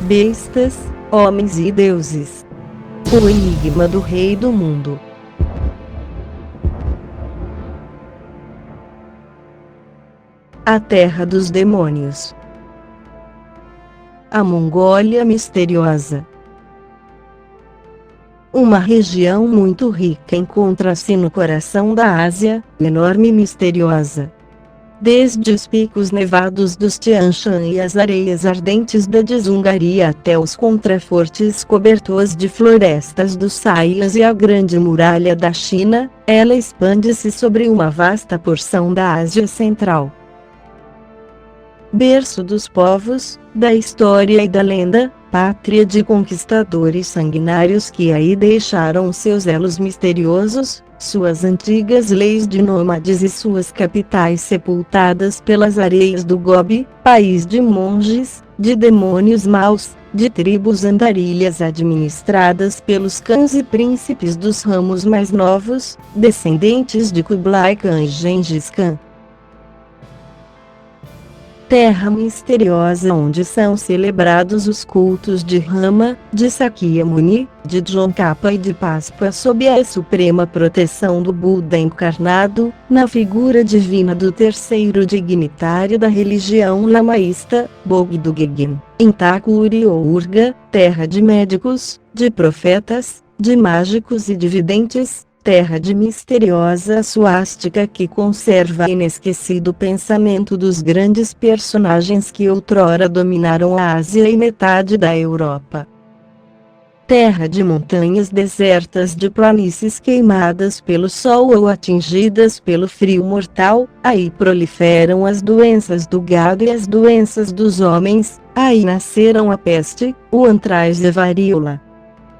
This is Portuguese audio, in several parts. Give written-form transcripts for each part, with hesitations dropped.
bestas, homens e deuses. O enigma do rei do mundo. A terra dos demônios. A Mongólia misteriosa. Uma região muito rica encontra-se no coração da Ásia, enorme e misteriosa. Desde os picos nevados dos Tian Shan e as areias ardentes da Dzungaria até os contrafortes cobertos de florestas dos Saias e a grande muralha da China, ela expande-se sobre uma vasta porção da Ásia Central. Berço dos povos, da história e da lenda, pátria de conquistadores sanguinários que aí deixaram seus elos misteriosos, suas antigas leis de nômades e suas capitais sepultadas pelas areias do Gobi, país de monges, de demônios maus, de tribos andarilhas administradas pelos cães e príncipes dos ramos mais novos, descendentes de Kublai Khan e Gengis Khan. Terra misteriosa onde são celebrados os cultos de Rama, de Sakyamuni, de Tsongkhapa e de Paspa sob a suprema proteção do Buda encarnado, na figura divina do terceiro dignitário da religião lamaísta, Bogdo Gegen, em Thakur-Urga, terra de médicos, de profetas, de mágicos e de videntes, terra de misteriosa suástica que conserva inesquecido pensamento dos grandes personagens que outrora dominaram a Ásia e metade da Europa. Terra de montanhas desertas, de planícies queimadas pelo sol ou atingidas pelo frio mortal, aí proliferam as doenças do gado e as doenças dos homens, aí nasceram a peste, o antraz e a varíola.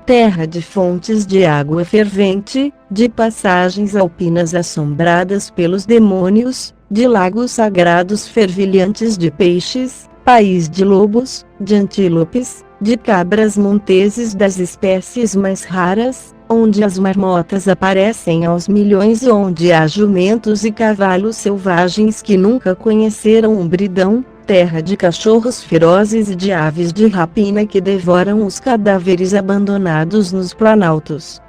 Terra de fontes de água fervente, de passagens alpinas assombradas pelos demônios, de lagos sagrados fervilhantes de peixes, país de lobos, de antílopes, de cabras monteses das espécies mais raras, onde as marmotas aparecem aos milhões e onde há jumentos e cavalos selvagens que nunca conheceram um bridão, terra de cachorros ferozes e de aves de rapina que devoram os cadáveres abandonados nos planaltos.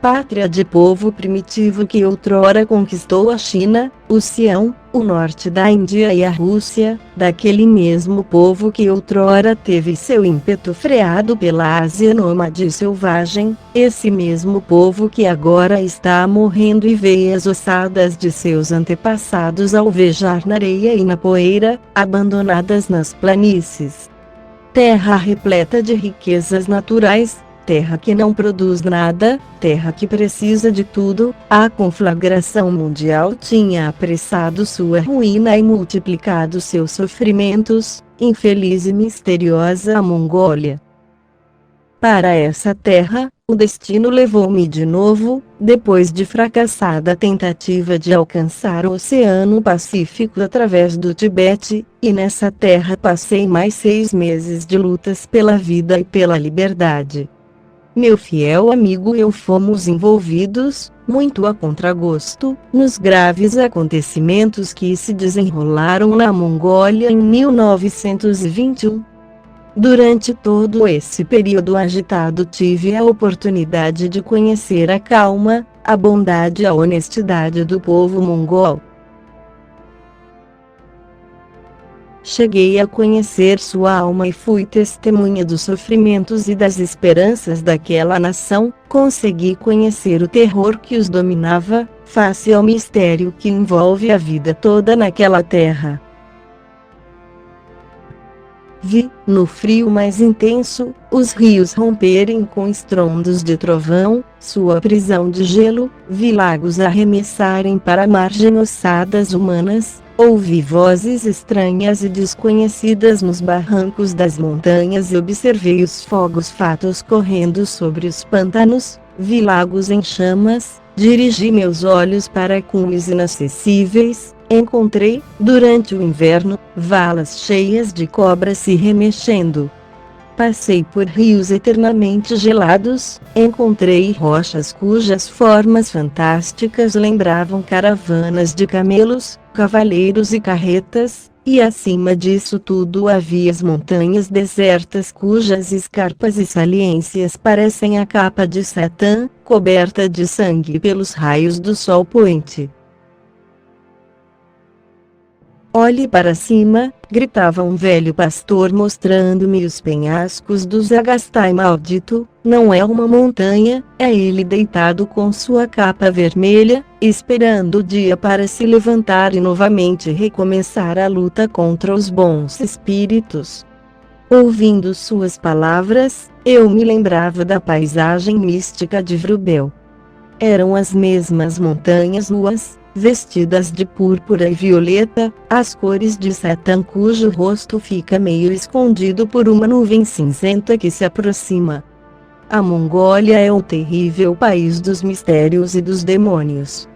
Pátria de povo primitivo que outrora conquistou a China, o Sião, o norte da Índia e a Rússia, daquele mesmo povo que outrora teve seu ímpeto freado pela Ásia nômade e selvagem, esse mesmo povo que agora está morrendo e vê as ossadas de seus antepassados alvejar na areia e na poeira, abandonadas nas planícies. Terra repleta de riquezas naturais, terra que não produz nada, terra que precisa de tudo, a conflagração mundial tinha apressado sua ruína e multiplicado seus sofrimentos, infeliz e misteriosa a Mongólia. Para essa terra, o destino levou-me de novo, depois de fracassada tentativa de alcançar o Oceano Pacífico através do Tibete, e nessa terra passei mais 6 meses de lutas pela vida e pela liberdade. Meu fiel amigo e eu fomos envolvidos, muito a contragosto, nos graves acontecimentos que se desenrolaram na Mongólia em 1921. Durante todo esse período agitado tive a oportunidade de conhecer a calma, a bondade e a honestidade do povo mongol. Cheguei a conhecer sua alma e fui testemunha dos sofrimentos e das esperanças daquela nação, consegui conhecer o terror que os dominava, face ao mistério que envolve a vida toda naquela terra. Vi, no frio mais intenso, os rios romperem com estrondos de trovão, sua prisão de gelo, vi lagos arremessarem para a margem ossadas humanas, ouvi vozes estranhas e desconhecidas nos barrancos das montanhas e observei os fogos fatos correndo sobre os pântanos, vi lagos em chamas, dirigi meus olhos para cumes inacessíveis, encontrei, durante o inverno, valas cheias de cobras se remexendo. Passei por rios eternamente gelados, encontrei rochas cujas formas fantásticas lembravam caravanas de camelos, cavaleiros e carretas, E acima disso tudo havia as montanhas desertas cujas escarpas e saliências parecem a capa de Satã, coberta de sangue pelos raios do sol poente. "Olhe para cima", gritava um velho pastor mostrando-me os penhascos do Zagastai maldito. "Não é uma montanha, é ele deitado com sua capa vermelha, esperando o dia para se levantar e novamente recomeçar a luta contra os bons espíritos." Ouvindo suas palavras, eu me lembrava da paisagem mística de Vrubel. Eram as mesmas montanhas nuas, vestidas de púrpura e violeta, as cores de Satã cujo rosto fica meio escondido por uma nuvem cinzenta que se aproxima. A Mongólia é o terrível país dos mistérios e dos demônios.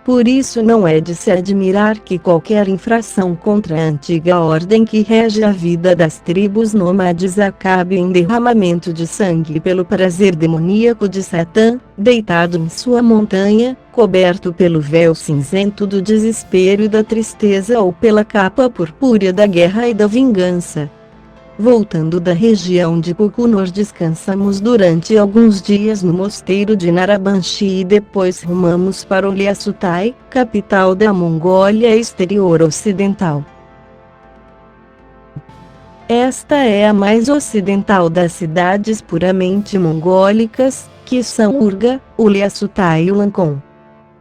Por isso não é de se admirar que qualquer infração contra a antiga ordem que rege a vida das tribos nômades acabe em derramamento de sangue pelo prazer demoníaco de Satã, deitado em sua montanha, coberto pelo véu cinzento do desespero e da tristeza ou pela capa purpúrea da guerra e da vingança. Voltando da região de Kukunor, descansamos durante alguns dias no mosteiro de Narabanchi e depois rumamos para Uliassutai, capital da Mongólia Exterior Ocidental. Esta é a mais ocidental das cidades puramente mongólicas, que são Urga, Uliassutai e Ulankon.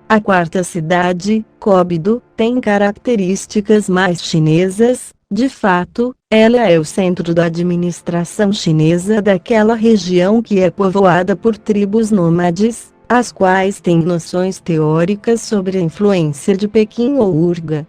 A quarta cidade, Cóbido, tem características mais chinesas. De fato, ela é o centro da administração chinesa daquela região que é povoada por tribos nômades, as quais têm noções teóricas sobre a influência de Pequim ou Urga.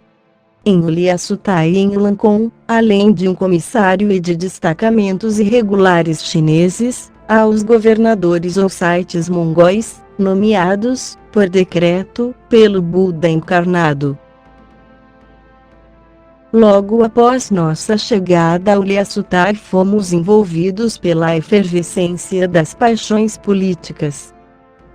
Em Uliassutai e em Ulankon, além de um comissário e de destacamentos irregulares chineses, há os governadores ou sites mongóis, nomeados, por decreto, pelo Buda encarnado. Logo após nossa chegada a Uliassutai fomos envolvidos pela efervescência das paixões políticas.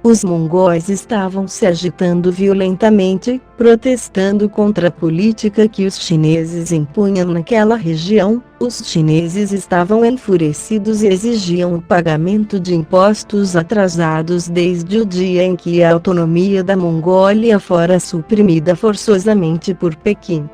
Os mongóis estavam se agitando violentamente, protestando contra a política que os chineses impunham naquela região. Os chineses estavam enfurecidos e exigiam o pagamento de impostos atrasados desde o dia em que a autonomia da Mongólia fora suprimida forçosamente por Pequim.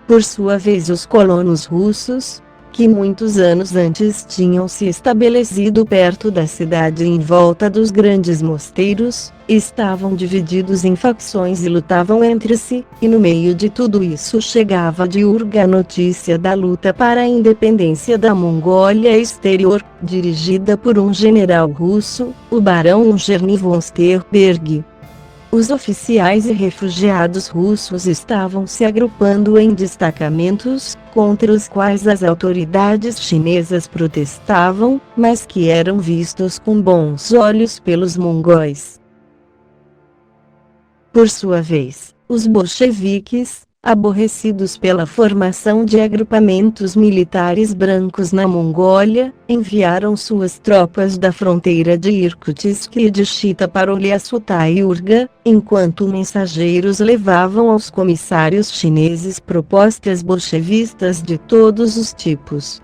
Por sua vez, os colonos russos, que muitos anos antes tinham se estabelecido perto da cidade e em volta dos grandes mosteiros, estavam divididos em facções e lutavam entre si, e no meio de tudo isso chegava de Urga a notícia da luta para a independência da Mongólia Exterior, dirigida por um general russo, o barão Cherny von Sternberg. Os oficiais e refugiados russos estavam se agrupando em destacamentos, contra os quais as autoridades chinesas protestavam, mas que eram vistos com bons olhos pelos mongóis. Por sua vez, os bolcheviques, aborrecidos pela formação de agrupamentos militares brancos na Mongólia, enviaram suas tropas da fronteira de Irkutsk e de Chita para Uliassutai e Urga, enquanto mensageiros levavam aos comissários chineses propostas bolchevistas de todos os tipos.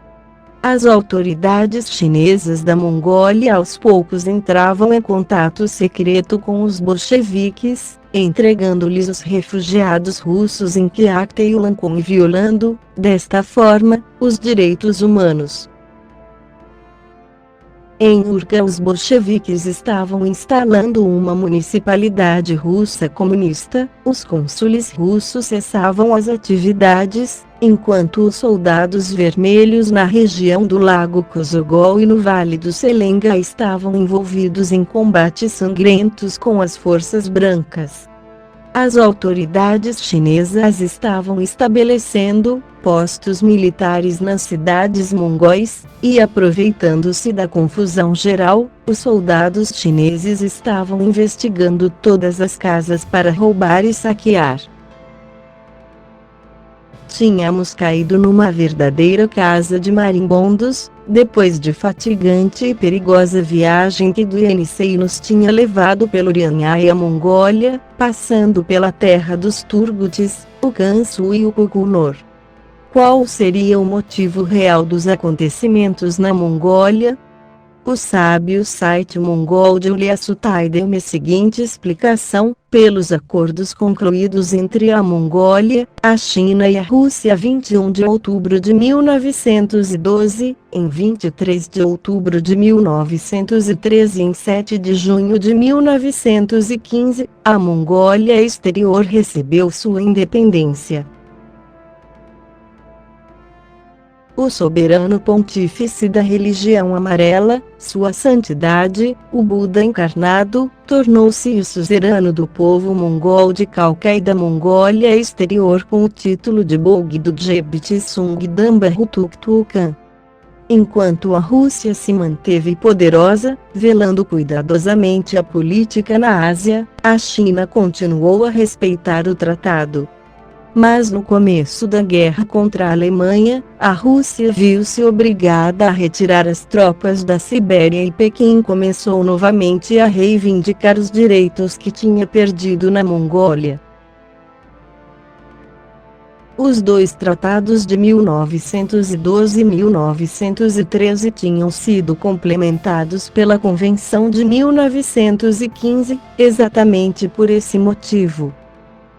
As autoridades chinesas da Mongólia aos poucos entravam em contato secreto com os bolcheviques, entregando-lhes os refugiados russos em Kiakhta e Ulankon e violando, desta forma, os direitos humanos. Em Urga, os bolcheviques estavam instalando uma municipalidade russa comunista. Os cônsules russos cessavam as atividades, enquanto os soldados vermelhos na região do Lago Kozogol e no Vale do Selenga estavam envolvidos em combates sangrentos com as forças brancas. As autoridades chinesas estavam estabelecendo postos militares nas cidades mongóis, e aproveitando-se da confusão geral, os soldados chineses estavam investigando todas as casas para roubar e saquear. tínhamos caído numa verdadeira casa de marimbondos, depois de fatigante e perigosa viagem que do Yenisei nos tinha levado pelo Urianhai e a Mongólia, passando pela terra dos Turgutis, o Kansu e o Kukunor. Qual seria o motivo real dos acontecimentos na Mongólia? O sábio site mongol de Uliassutai deu-me a seguinte explicação: pelos acordos concluídos entre a Mongólia, a China e a Rússia 21 de outubro de 1912, em 23 de outubro de 1913 e em 7 de junho de 1915, a Mongólia Exterior recebeu sua independência. O soberano pontífice da religião amarela, Sua Santidade, o Buda encarnado, tornou-se o suzerano do povo mongol de Khalkha e da Mongólia Exterior com o título de Bogdo Jebtsung Damba Hutuktukan. Enquanto a Rússia se manteve poderosa, velando cuidadosamente a política na Ásia, a China continuou a respeitar o tratado. Mas no começo da guerra contra a Alemanha, a Rússia viu-se obrigada a retirar as tropas da Sibéria e Pequim começou novamente a reivindicar os direitos que tinha perdido na Mongólia. Os dois tratados de 1912 e 1913 tinham sido complementados pela Convenção de 1915, exatamente por esse motivo.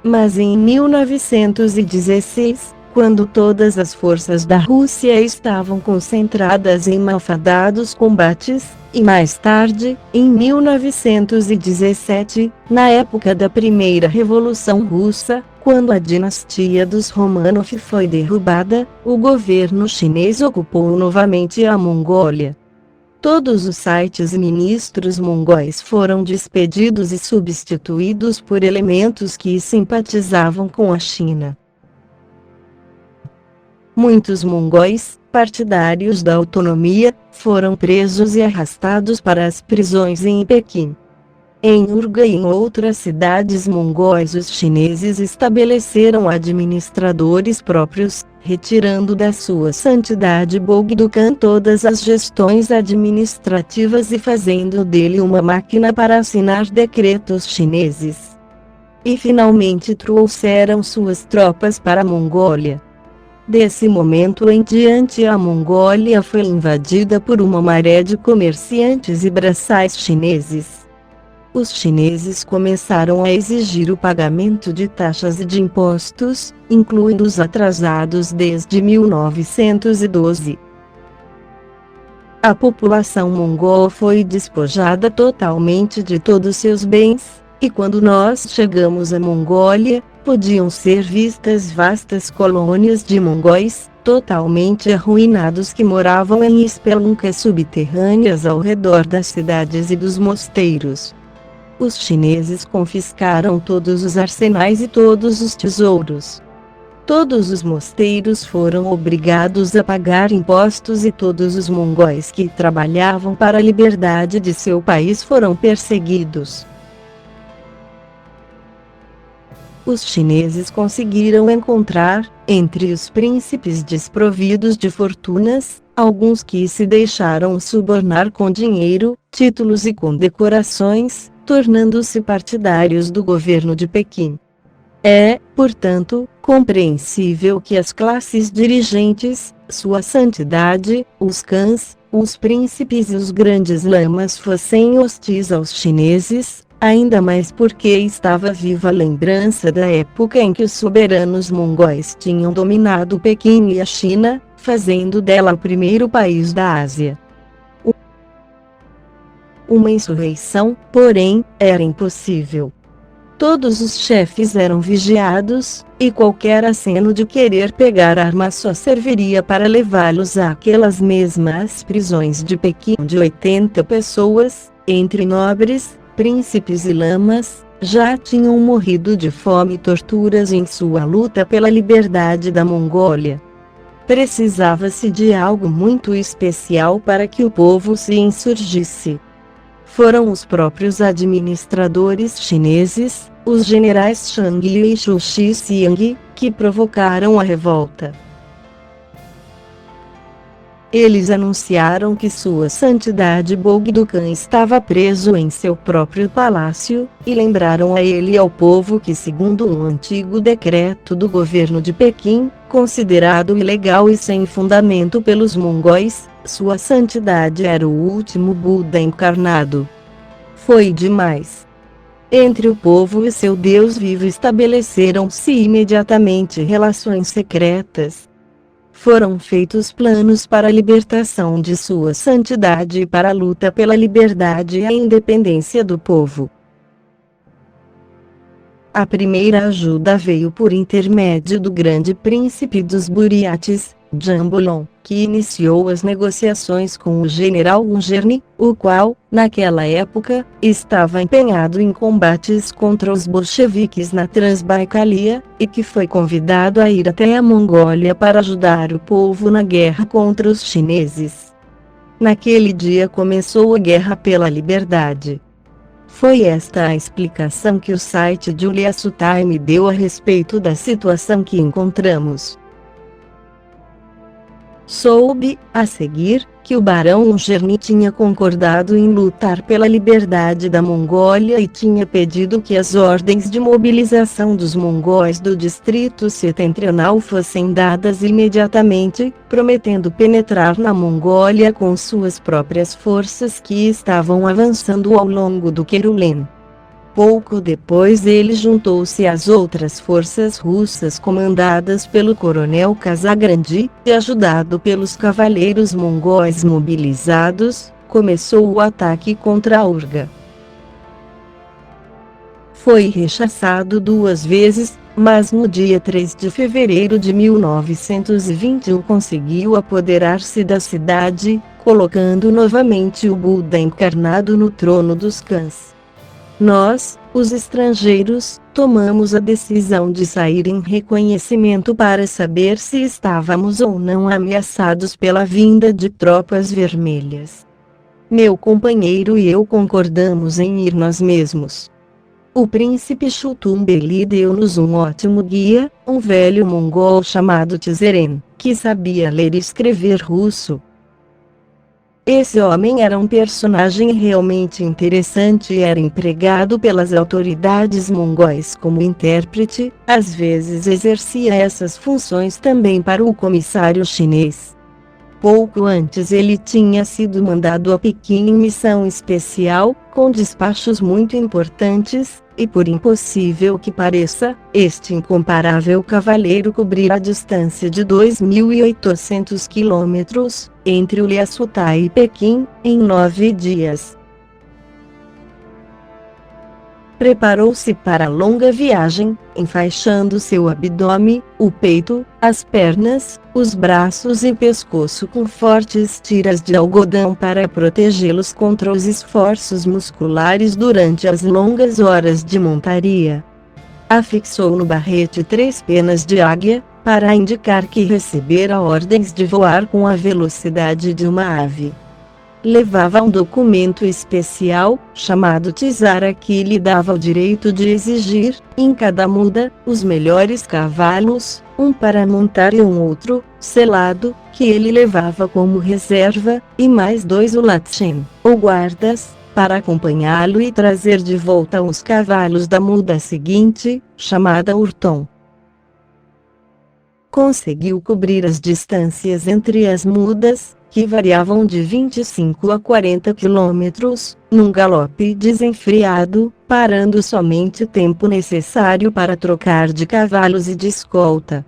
Mas em 1916, quando todas as forças da Rússia estavam concentradas em malfadados combates, e mais tarde, em 1917, na época da Primeira Revolução Russa, quando a dinastia dos Romanov foi derrubada, o governo chinês ocupou novamente a Mongólia. Todos os sites e ministros mongóis foram despedidos e substituídos por elementos que simpatizavam com a China. Muitos mongóis, partidários da autonomia, foram presos e arrastados para as prisões em Pequim. Em Urga e em outras cidades mongóis os chineses estabeleceram administradores próprios, retirando da sua santidade Bogdo Khan todas as gestões administrativas e fazendo dele uma máquina para assinar decretos chineses. E finalmente trouxeram suas tropas para a Mongólia. Desse momento em diante a Mongólia foi invadida por uma maré de comerciantes e braçais chineses. Os chineses começaram a exigir o pagamento de taxas e de impostos, incluindo os atrasados desde 1912. A população mongol foi despojada totalmente de todos seus bens, e quando nós chegamos à Mongólia, podiam ser vistas vastas colônias de mongóis, totalmente arruinados que moravam em espeluncas subterrâneas ao redor das cidades e dos mosteiros. Os chineses confiscaram todos os arsenais e todos os tesouros. Todos os mosteiros foram obrigados a pagar impostos e todos os mongóis que trabalhavam para a liberdade de seu país foram perseguidos. Os chineses conseguiram encontrar, entre os príncipes desprovidos de fortunas, alguns que se deixaram subornar com dinheiro, títulos e condecorações, tornando-se partidários do governo de Pequim. É, portanto, compreensível que as classes dirigentes, Sua Santidade, os Khans, os príncipes e os grandes lamas fossem hostis aos chineses, ainda mais porque estava viva a lembrança da época em que os soberanos mongóis tinham dominado Pequim e a China, fazendo dela o primeiro país da Ásia. Uma insurreição, porém, era impossível. Todos os chefes eram vigiados, e qualquer aceno de querer pegar armas só serviria para levá-los àquelas mesmas prisões de Pequim onde 80 pessoas, entre nobres, príncipes e lamas, já tinham morrido de fome e torturas em sua luta pela liberdade da Mongólia. Precisava-se de algo muito especial para que o povo se insurgisse. Foram os próprios administradores chineses, os generais Shang Li e Xu Shixiang, que provocaram a revolta. Eles anunciaram que Sua Santidade Bogdo-Khan estava preso em seu próprio palácio, e lembraram a ele e ao povo que, segundo um antigo decreto do governo de Pequim, considerado ilegal e sem fundamento pelos mongóis, Sua Santidade era o último Buda encarnado. Foi demais. Entre o povo e seu Deus vivo estabeleceram-se imediatamente relações secretas. Foram feitos planos para a libertação de Sua Santidade e para a luta pela liberdade e a independência do povo. A primeira ajuda veio por intermédio do grande príncipe dos Buriates, Jambolon, que iniciou as negociações com o general Ungerni, o qual, naquela época, estava empenhado em combates contra os bolcheviques na Transbaikalia, e que foi convidado a ir até a Mongólia para ajudar o povo na guerra contra os chineses. Naquele dia começou a guerra pela liberdade. Foi esta a explicação que o site Julia Time deu a respeito da situação que encontramos. Soube, a seguir, que o barão Ungerni tinha concordado em lutar pela liberdade da Mongólia e tinha pedido que as ordens de mobilização dos mongóis do Distrito Setentrional fossem dadas imediatamente, prometendo penetrar na Mongólia com suas próprias forças que estavam avançando ao longo do Kerulen. Pouco depois ele juntou-se às outras forças russas comandadas pelo coronel Casagrande, e ajudado pelos cavaleiros mongóis mobilizados, começou o ataque contra a Urga. Foi rechaçado 2 vezes, mas no dia 3 de fevereiro de 1921 conseguiu apoderar-se da cidade, colocando novamente o Buda encarnado no trono dos Khans. Nós, os estrangeiros, tomamos a decisão de sair em reconhecimento para saber se estávamos ou não ameaçados pela vinda de tropas vermelhas. Meu companheiro e eu concordamos em ir nós mesmos. O príncipe Chutumbeli deu-nos um ótimo guia, um velho mongol chamado Tzeren, que sabia ler e escrever russo. Esse homem era um personagem realmente interessante e era empregado pelas autoridades mongóis como intérprete, às vezes exercia essas funções também para o comissário chinês. Pouco antes ele tinha sido mandado a Pequim em missão especial, com despachos muito importantes, e por impossível que pareça, este incomparável cavaleiro cobrirá a distância de 2.800 quilômetros, entre o Liaçutai e Pequim, em 9 dias. Preparou-se para a longa viagem, enfaixando seu abdômen, o peito, as pernas, os braços e pescoço com fortes tiras de algodão para protegê-los contra os esforços musculares durante as longas horas de montaria. Afixou no barrete 3 penas de águia, para indicar que recebera ordens de voar com a velocidade de uma ave. Levava um documento especial, chamado Tizara, que lhe dava o direito de exigir, em cada muda, os melhores cavalos, um para montar e um outro, selado, que ele levava como reserva, e mais 2 ulatshen, ou guardas, para acompanhá-lo e trazer de volta os cavalos da muda seguinte, chamada Urton. Conseguiu cobrir as distâncias entre as mudas, que variavam de 25 a 40 quilômetros, num galope desenfreado, parando somente o tempo necessário para trocar de cavalos e de escolta.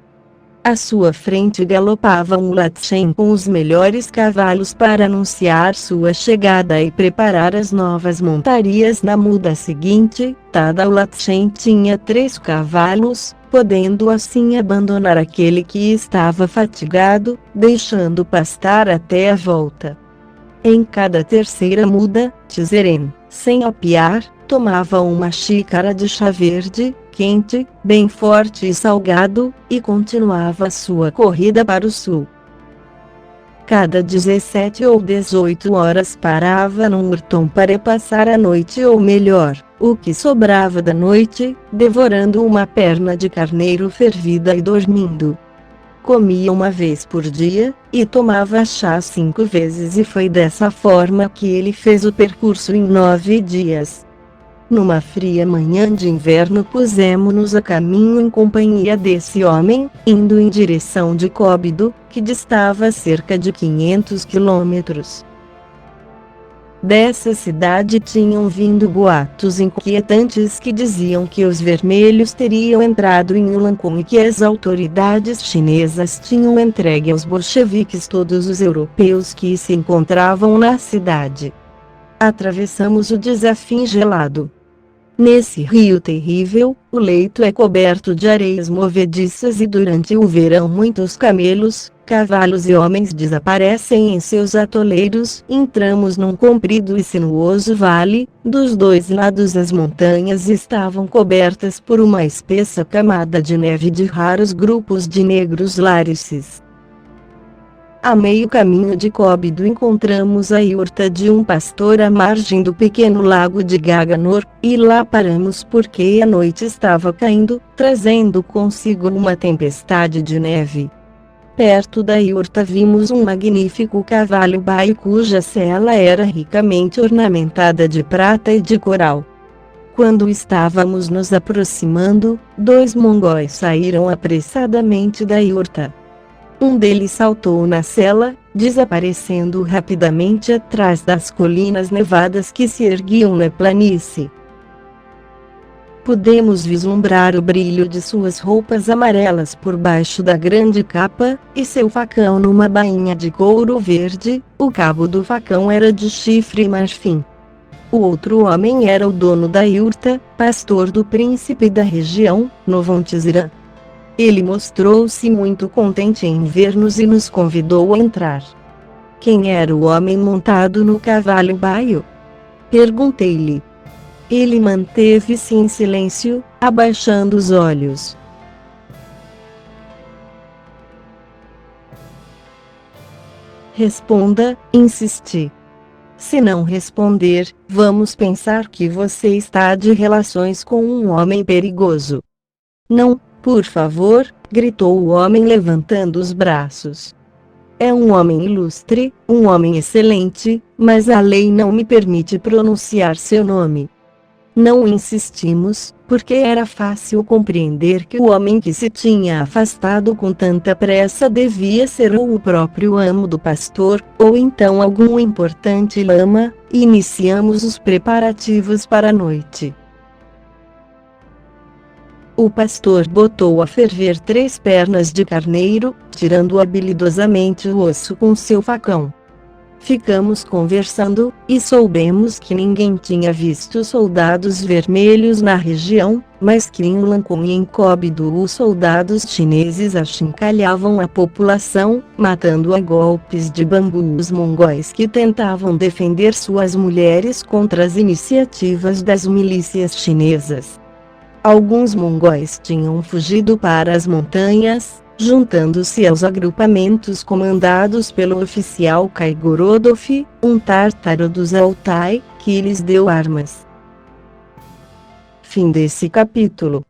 À sua frente galopava um ulatshen com os melhores cavalos para anunciar sua chegada e preparar as novas montarias na muda seguinte. Cada ulatshen tinha 3 cavalos, podendo assim abandonar aquele que estava fatigado, deixando pastar até a volta. Em cada terceira muda, Tzeren, sem apiar, tomava uma xícara de chá verde, quente, bem forte e salgado, e continuava sua corrida para o sul. cada 17 ou 18 horas parava num hurtão para passar a noite, ou melhor, o que sobrava da noite, devorando uma perna de carneiro fervida e dormindo. Comia uma vez por dia, e tomava chá 5 vezes, e foi dessa forma que ele fez o percurso em 9 dias. Numa fria manhã de inverno pusemo-nos a caminho em companhia desse homem, indo em direção de Cóbido, que distava cerca de 500 quilômetros. Dessa cidade tinham vindo boatos inquietantes que diziam que os vermelhos teriam entrado em Ulancum e que as autoridades chinesas tinham entregue aos bolcheviques todos os europeus que se encontravam na cidade. Atravessamos o desafio gelado. Nesse rio terrível, o leito é coberto de areias movediças e durante o verão muitos camelos, cavalos e homens desaparecem em seus atoleiros. Entramos num comprido e sinuoso vale, dos 2 lados as montanhas estavam cobertas por uma espessa camada de neve e de raros grupos de negros larices. A meio caminho de Cóbido encontramos a yurta de um pastor à margem do pequeno lago de Gaganor, e lá paramos porque a noite estava caindo, trazendo consigo uma tempestade de neve. Perto da yurta vimos um magnífico cavalo baio cuja sela era ricamente ornamentada de prata e de coral. Quando estávamos nos aproximando, 2 mongóis saíram apressadamente da yurta. Um deles saltou na sela, desaparecendo rapidamente atrás das colinas nevadas que se erguiam na planície. Pudemos vislumbrar o brilho de suas roupas amarelas por baixo da grande capa, e seu facão numa bainha de couro verde. O cabo do facão era de chifre marfim. O outro homem era o dono da yurta, pastor do príncipe da região, Novontzirã. Ele mostrou-se muito contente em ver-nos e nos convidou a entrar. Quem era o homem montado no cavalo baio? Perguntei-lhe. Ele manteve-se em silêncio, abaixando os olhos. Responda, insisti. Se não responder, vamos pensar que você está de relações com um homem perigoso. Não, por favor, gritou o homem levantando os braços. É um homem ilustre, um homem excelente, mas a lei não me permite pronunciar seu nome. Não insistimos, porque era fácil compreender que o homem que se tinha afastado com tanta pressa devia ser ou o próprio amo do pastor, ou então algum importante lama. Iniciamos os preparativos para a noite. O pastor botou a ferver 3 pernas de carneiro, tirando habilidosamente o osso com seu facão. Ficamos conversando, e soubemos que ninguém tinha visto soldados vermelhos na região, mas que em Ulancum e em Cóbido os soldados chineses achincalhavam a população, matando a golpes de bambu os mongóis que tentavam defender suas mulheres contra as iniciativas das milícias chinesas. Alguns mongóis tinham fugido para as montanhas, juntando-se aos agrupamentos comandados pelo oficial Kaigorodov, um tártaro dos Altai, que lhes deu armas. Fim desse capítulo.